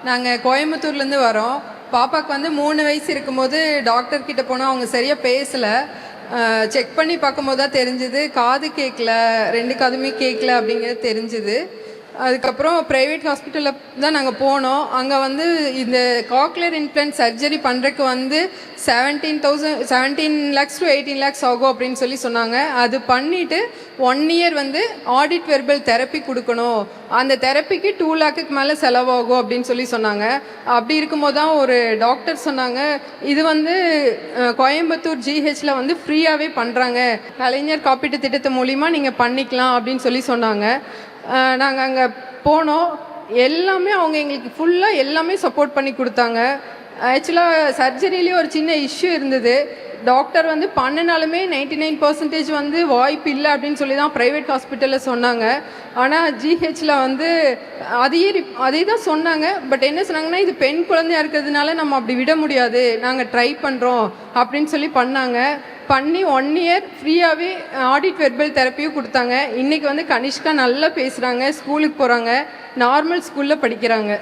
நாங்கள் கோயம்புத்தூர்லேருந்து வரோம். பாப்பாவுக்கு வந்து 3 வயசு இருக்கும்போது டாக்டர் கிட்ட போனால் அவங்க சரியாக பேசலை. செக் பண்ணி பார்க்கும்போது தான் தெரிஞ்சுது காது கேட்கல, 2 காதுமே கேட்கல அப்படிங்கிறது தெரிஞ்சுது. அதுக்கப்புறம் ப்ரைவேட் ஹாஸ்பிட்டலில் தான் நாங்கள் போனோம். அங்கே வந்து இந்த காக்லியர் இம்ப்ளான்ட் சர்ஜரி பண்ணுறதுக்கு வந்து 17 lakhs to 18 lakhs ஆகும் அப்படின்னு சொல்லி சொன்னாங்க. அது பண்ணிவிட்டு 1 year வந்து ஆடிட் வெர்பல் தெரப்பி கொடுக்கணும், அந்த தெரப்பிக்கு 2 lakhக்கு மேலே செலவாகும் அப்படின்னு சொல்லி சொன்னாங்க. அப்படி இருக்கும்போது தான் ஒரு டாக்டர் சொன்னாங்க, இது வந்து கோயம்புத்தூர் ஜிஹெச்சில் வந்து ஃப்ரீயாகவே பண்ணுறாங்க, கலைஞர் காப்பீட்டு திட்டத்து மூலிமா நீங்கள் பண்ணிக்கலாம் அப்படின்னு சொல்லி சொன்னாங்க. நாங்கள் அங்கே போனோம். எல்லாமே அவங்க எங்களுக்கு ஃபுல்லாக எல்லாமே சப்போர்ட் பண்ணி கொடுத்தாங்க. ஆக்சுவலாக சர்ஜரிலேயே ஒரு சின்ன இஷ்யூ இருந்தது. டாக்டர் வந்து பண்ணினாலுமே 99% வந்து வாய்ப்பு இல்லை அப்படின்னு சொல்லி தான் ப்ரைவேட் ஹாஸ்பிட்டலில் சொன்னாங்க. ஆனால் ஜிஹெச்சில் வந்து அதே தான் சொன்னாங்க. பட் என்ன சொன்னாங்கன்னா, இது பெண் குழந்தையாக இருக்கிறதுனால நம்ம அப்படி விட முடியாது, நாங்கள் ட்ரை பண்ணுறோம் அப்படின்னு சொல்லி பண்ணி 1 year ஃப்ரீயாகவே ஆடிட் வெர்பல் தெரப்பியும் கொடுத்தாங்க. இன்றைக்கி வந்து கனிஷ்கா நல்லா பேசுகிறாங்க, ஸ்கூலுக்கு போகிறாங்க, நார்மல் ஸ்கூலில் படிக்கிறாங்க.